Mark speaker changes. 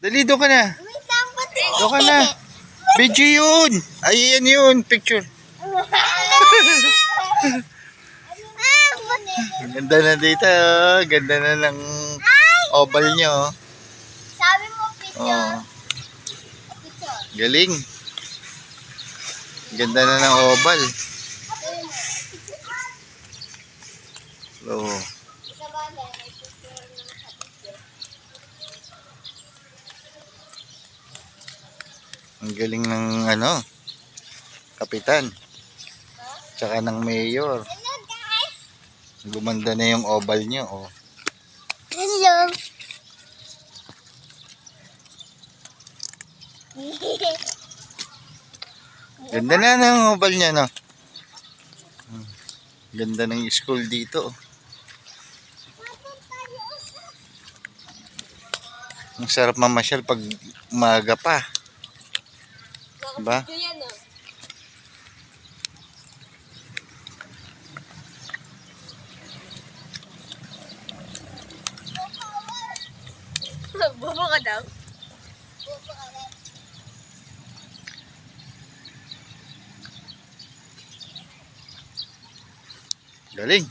Speaker 1: Dali, doon ka na. Doon ka na. Video yun. Ay, yan yun. Picture. Ganda na dito. Ganda na ng oval nyo.
Speaker 2: Sabi mo picture.
Speaker 1: Oh. Galing. Ganda na ng oval. Oh.
Speaker 2: Isa ba may picture naman sa picture.
Speaker 1: Ang galing ng kapitan. Tsaka ng mayor.
Speaker 2: Hello guys.
Speaker 1: Gumanda na yung oval nyo. Oh.
Speaker 2: Hello.
Speaker 1: Ganda na ng oval niya, no? Ganda ng school dito. Ang sarap mamasyal pag umaga pa. Diba?
Speaker 2: Bobo ka daw?
Speaker 1: Galing.